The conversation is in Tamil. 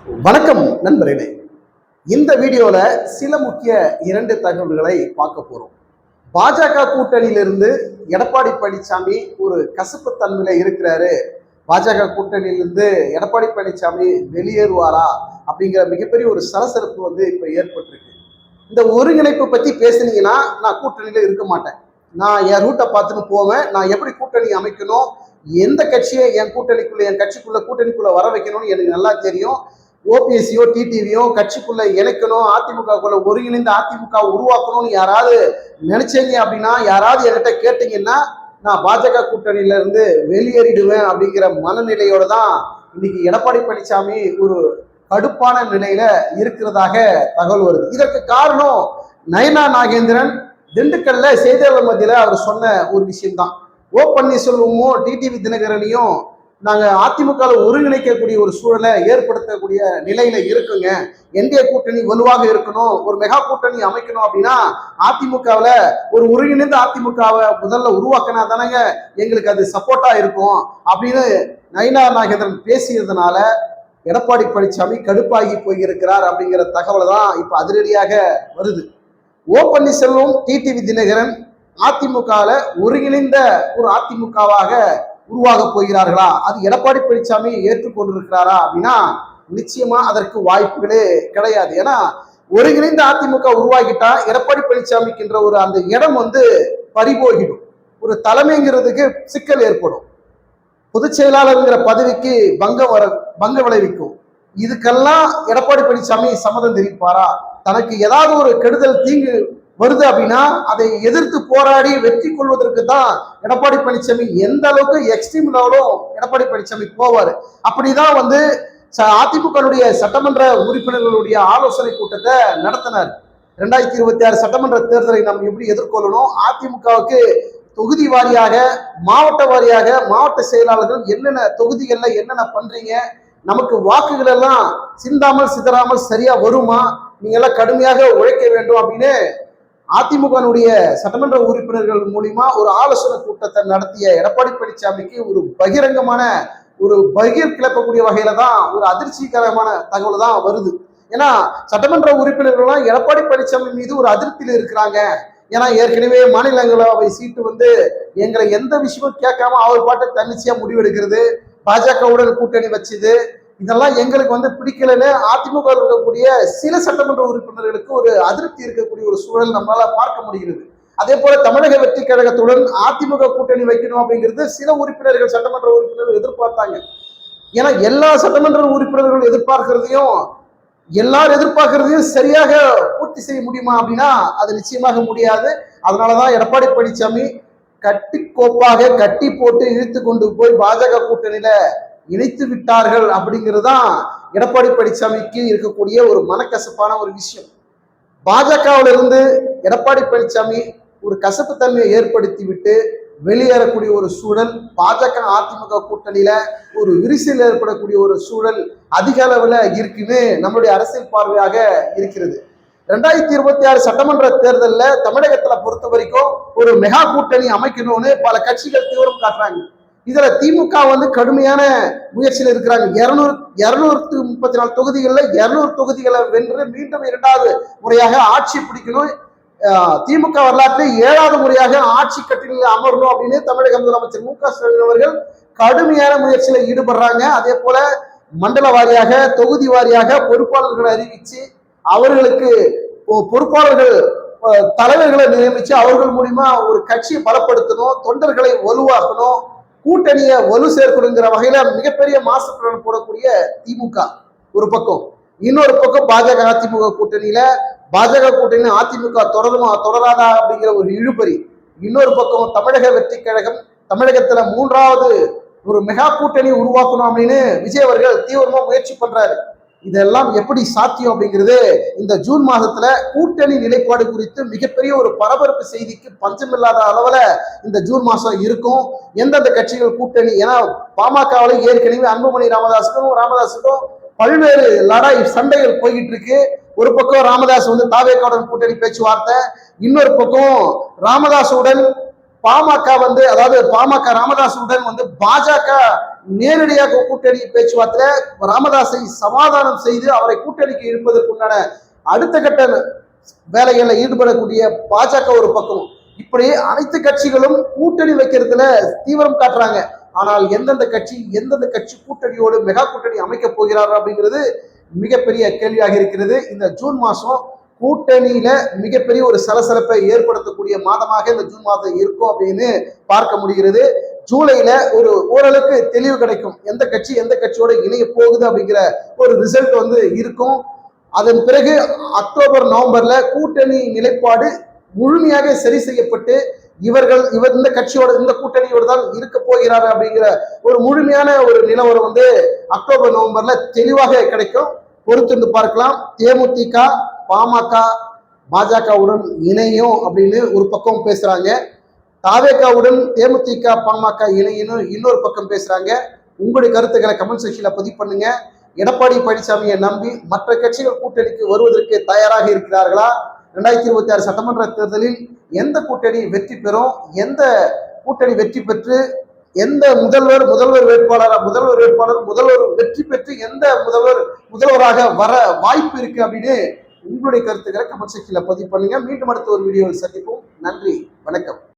வணக்கம் நண்பர்களே. இந்த வீடியோல சில முக்கிய இரண்டு தகவல்களை பார்க்க போறோம். பாஜக கூட்டணியிலிருந்து எடப்பாடி பழனிசாமி ஒரு கசப்பு தன்மையில இருக்கிறாரு. பாஜக கூட்டணியிலிருந்து எடப்பாடி பழனிசாமி வெளியேறுவாரா அப்படிங்கிற மிகப்பெரிய ஒரு சலசலப்பு இப்ப ஏற்பட்டிருக்கு. இந்த ஒருங்கிணைப்பு பத்தி பேசுனீங்கன்னா நான் கூட்டணியில இருக்க மாட்டேன். நான் என் ரூட்டை பார்த்துன்னு போவேன். நான் எப்படி கூட்டணி அமைக்கணும், எந்த கட்சியை என் கட்சிக்குள்ள கூட்டணிக்குள்ள வர வைக்கணும்னு எனக்கு நல்லா தெரியும். ஓபிஎஸ்சியோ டிடிவியோ கட்சிக்குள்ள இணைக்கணும், அதிமுகக்குள்ள ஒருங்கிணைந்த அதிமுக உருவாக்கணும்னு யாராவது நினைச்சீங்க அப்படின்னா, யாராவது என்கிட்ட கேட்டீங்கன்னா நான் பாஜக கூட்டணியில இருந்து வெளியேறிடுவேன் அப்படிங்கிற மனநிலையோட தான் இன்னைக்கு எடப்பாடி பழனிசாமி ஒரு கடுப்பான நிலையில இருக்கிறதாக தகவல் வருது. இதற்கு காரணம் நயனா நாகேந்திரன் திண்டுக்கல்ல செய்தியாளர் மத்தியில அவர் சொன்ன ஒரு விஷயம்தான். ஓ பன்னீர்செல்வமும் டிடிவி தினகரனையும் நாங்க அதிமுக ஒருங்கிணைக்கக்கூடிய ஒரு சூழலை ஏற்படுத்தக்கூடிய நிலையில இருக்குங்க. என்டிஏ கூட்டணி வலுவாக இருக்கணும், ஒரு மெகா கூட்டணி அமைக்கணும் அப்படின்னா அதிமுகவுல ஒரு ஒருங்கிணைந்த அதிமுகவை முதல்ல உருவாக்கினா தானங்க எங்களுக்கு அது சப்போர்ட்டா இருக்கும் அப்படின்னு நயினா நாகேந்திரன் பேசியதுனால எடப்பாடி பழனிசாமி கடுப்பாகி போயிருக்கிறார் அப்படிங்கிற தகவலை தான் இப்ப அதிரடியாக வருது. ஓ பன்னீர்செல்வம் டிடிவி தினகரன் அதிமுகவில் ஒருங்கிணைந்த ஒரு அதிமுகவாக உருவாக போகிறார்களா, அது எடப்பாடி பழனிசாமி ஏற்றுக்கொண்டிருக்கிறாரா அப்படின்னா நிச்சயமா அதற்கு வாய்ப்புகளே கிடையாது. ஏன்னா ஒருங்கிணைந்த அதிமுக உருவாகிட்டா எடப்பாடி பழனிசாமிக்குன்ற ஒரு அந்த இடம் பறிபோகிடும். ஒரு தலைமைங்கிறதுக்கு சிக்கல் ஏற்படும். பொதுச் செயலாளர்ங்கிற பதவிக்கு பங்க விளைவிக்கும். இதுக்கெல்லாம் எடப்பாடி பழனிசாமி சம்மதம் தெரிவிப்பாரா? தனக்கு ஏதாவது ஒரு கெடுதல் தீங்கு வருது அப்படின்னா அதை எதிர்த்து போராடி வெற்றி கொள்வதற்கு தான் எடப்பாடி பழனிசாமி எந்த அளவுக்கு எக்ஸ்ட்ரீம் லெவலும் எடப்பாடி பழனிசாமி போவார். அப்படிதான் அதிமுகவுடைய சட்டமன்ற உறுப்பினர்களுடைய ஆலோசனை கூட்டத்தை நடத்தினார். 2026 சட்டமன்ற தேர்தலை நாம் எப்படி எதிர்கொள்ளணும், அதிமுகவுக்கு தொகுதி வாரியாக மாவட்ட வாரியாக மாவட்ட செயலாளர்கள் என்னென்ன தொகுதிகள்ல என்னென்ன பண்றீங்க, நமக்கு வாக்குகள் எல்லாம் சிந்தாமல் சிதறாமல் சரியா வருமா, நீங்க எல்லாம் கடுமையாக உழைக்க வேண்டும் அப்படின்னு அதிமுகனுடைய சட்டமன்ற உறுப்பினர்கள் மூலியமா ஒரு ஆலோசனை கூட்டத்தை நடத்திய எடப்பாடி பழனிசாமிக்கு ஒரு பகிரங்கமான ஒரு பகிர் கிளப்பக்கூடிய வகையில தான் ஒரு அதிர்ச்சிகரமான தகவல் தான் வருது. ஏன்னா சட்டமன்ற உறுப்பினர்கள்லாம் எடப்பாடி பழனிசாமி மீது ஒரு அதிருப்தியில் இருக்கிறாங்க. ஏன்னா ஏற்கனவே மாநிலங்களவை சீட்டு எங்களை எந்த விஷயமும் கேட்காம அவர் பாட்டு தன்னிச்சையா முடிவெடுக்கிறது, பாஜகவுடன் கூட்டணி வச்சுது, இதெல்லாம் எங்களுக்கு பிடிக்கலன்னு அதிமுக இருக்கக்கூடிய சில சட்டமன்ற உறுப்பினர்களுக்கு ஒரு அதிருப்தி இருக்கக்கூடிய ஒரு சூழல் நம்மளால பார்க்க முடிகிறது. அதே போல தமிழக வெற்றி கழகத்துடன் அதிமுக கூட்டணி வைக்கணும் அப்படிங்கிறது சில உறுப்பினர்கள் சட்டமன்ற உறுப்பினர்கள் எதிர்பார்த்தாங்க. ஏன்னா எல்லா சட்டமன்ற உறுப்பினர்கள் எல்லாரும் எதிர்பார்க்கறதையும் சரியாக பூர்த்தி செய்ய முடியுமா அப்படின்னா அது நிச்சயமாக முடியாது. அதனாலதான் எடப்பாடி பழனிசாமி கட்டி கோப்பாக கட்டி போட்டு இழுத்து கொண்டு போய் பாஜக கூட்டணியில இணைத்து விட்டார்கள் அப்படிங்கிறதுதான் எடப்பாடி பழனிசாமிக்கு இருக்கக்கூடிய ஒரு மனக்கசப்பான ஒரு விஷயம். பாஜகவிலிருந்து எடப்பாடி பழனிசாமி ஒரு கசப்பு தன்மையை ஏற்படுத்தி விட்டு வெளியேறக்கூடிய ஒரு சூழல், பாஜக அதிமுக கூட்டணியில ஒரு விரிசல் ஏற்படக்கூடிய ஒரு சூழல் அதிக அளவுல இருக்குன்னு நம்மளுடைய அரசியல் பார்வையாக இருக்கிறது. 2026 சட்டமன்ற தேர்தலில் தமிழகத்துல பொறுத்த வரைக்கும் ஒரு மெகா கூட்டணி அமைக்கணும்னு பல கட்சிகள் தீவிரம் காட்டுறாங்க. இதுல திமுக கடுமையான முயற்சியில் இருக்கிறாங்க. 234 தொகுதிகளில் 200 தொகுதிகளை வென்று மீண்டும் 2வது முறையாக ஆட்சி பிடிக்கணும், திமுக வரலாற்றில் 7வது முறையாக ஆட்சி கட்டிலில் அமரணும் அப்படின்னு தமிழக முதலமைச்சர் மு.க.ஸ்டாலின் அவர்கள் கடுமையான முயற்சியில ஈடுபடுறாங்க. அதே போல மண்டல வாரியாக தொகுதி வாரியாக பொறுப்பாளர்களை அறிவிச்சு அவர்களுக்கு பொறுப்பாளர்கள் தலைவர்களை நியமிச்சு அவர்கள் மூலியமா ஒரு கட்சியை பலப்படுத்தணும், தொண்டர்களை வலுவாக்கணும், கூட்டணியை வலு சேர்க்கணுங்கிற வகையில மிகப்பெரிய மாஸ்டர் பிளான் போடக்கூடிய திமுக ஒரு பக்கம். இன்னொரு பக்கம் பாஜக அதிமுக கூட்டணியில பாஜக கூட்டணி அதிமுக தொடருமா தொடராதா அப்படிங்கிற ஒரு இழுபறி. இன்னொரு பக்கம் தமிழக வெற்றி கழகம் தமிழகத்துல 3வது ஒரு மெகா கூட்டணி உருவாக்கணும் அப்படின்னு விஜய் அவர்கள் தீவிரமா முயற்சி பண்றாரு. இதெல்லாம் எப்படி சாத்தியம் அப்படிங்கிறது இந்த ஜூன் மாதத்துல கூட்டணி நிலைப்பாடு குறித்து மிகப்பெரிய ஒரு பரபரப்பு செய்திக்கு பஞ்சமில்லாத அளவுல இந்த ஜூன் மாசம் இருக்கும். எந்தெந்த கட்சிகள் கூட்டணி, ஏன்னா பாமகவில் ஏற்கனவே அன்புமணி ராமதாஸுக்கும் பல்வேறு லடாய் சண்டைகள் போய்கிட்டு இருக்கு. ஒரு பக்கம் ராமதாஸ் தாவேக்காவுடன் கூட்டணி பேச்சுவார்த்தை, இன்னொரு பக்கம் ராமதாசுடன் பாமக வந்து, அதாவது பாமக ராமதாசுடன் வந்து பாஜக நேரடியாக கூட்டணி பேச்சுவார்த்தையில ராமதாஸை சமாதானம் செய்து அவரை கூட்டணிக்கு இழுப்பதற்குண்டான அடுத்த கட்ட வேலைகளில் ஈடுபடக்கூடிய பாஜக ஒரு பக்கம், இப்படி அனைத்து கட்சிகளும் கூட்டணி வைக்கிறதுல தீவிரம் காட்டுறாங்க. ஆனால் எந்தெந்த கட்சி கூட்டணியோடு மெகா கூட்டணி அமைக்க போகிறார் அப்படிங்கிறது மிகப்பெரிய கேள்வியாக இருக்கிறது. இந்த ஜூன் மாசம் கூட்டணியில மிகப்பெரிய ஒரு சலசலப்பை ஏற்படுத்தக்கூடிய மாதமாக இந்த ஜூன் மாதம் இருக்கும் அப்படின்னு பார்க்க முடிகிறது. ஜூலைல ஒரு ஓரளவுக்கு தெளிவு கிடைக்கும், எந்த கட்சியோட இணைய போகுது அப்படிங்கிற ஒரு ரிசல்ட் வந்து இருக்கும். அதன் பிறகு அக்டோபர் நவம்பர்ல கூட்டணி நிலைப்பாடு முழுமையாக சரி செய்யப்பட்டு இவர் இந்த கூட்டணியோடு தான் இருக்க போகிறார் அப்படிங்கிற ஒரு முழுமையான ஒரு நிலவரம் வந்து அக்டோபர் நவம்பர்ல தெளிவாக கிடைக்கும். பொறுத்திருந்து பார்க்கலாம். தேமுதிக பாமக பாஜகவுடன் இணையும் அப்படின்னு ஒரு பக்கம் பேசுறாங்க, தாவேகாவுடன் தேமுதிக பாமக இணையன்னு இன்னொரு பக்கம் பேசுறாங்க. உங்களுடைய கருத்துக்களை கமெண்ட் செக்ஷன்ல பதிவு பண்ணுங்க. எடப்பாடி பழனிசாமியை நம்பி மற்ற கட்சிகள் கூட்டணிக்கு வருவதற்கு தயாராக இருக்கிறார்களா? 2026 சட்டமன்ற தேர்தலில் எந்த கூட்டணி வெற்றி பெறும்? எந்த கூட்டணி வெற்றி பெற்று எந்த முதல்வர் வெற்றி பெற்று எந்த முதல்வராக வர வாய்ப்பு இருக்கு அப்படின்னு உங்களுடைய கருத்துக்களை கமெண்ட் செக்ஷன்ல பதிவு பண்ணுங்க. மீண்டும் அடுத்த ஒரு வீடியோவில் சந்திப்போம். நன்றி, வணக்கம்.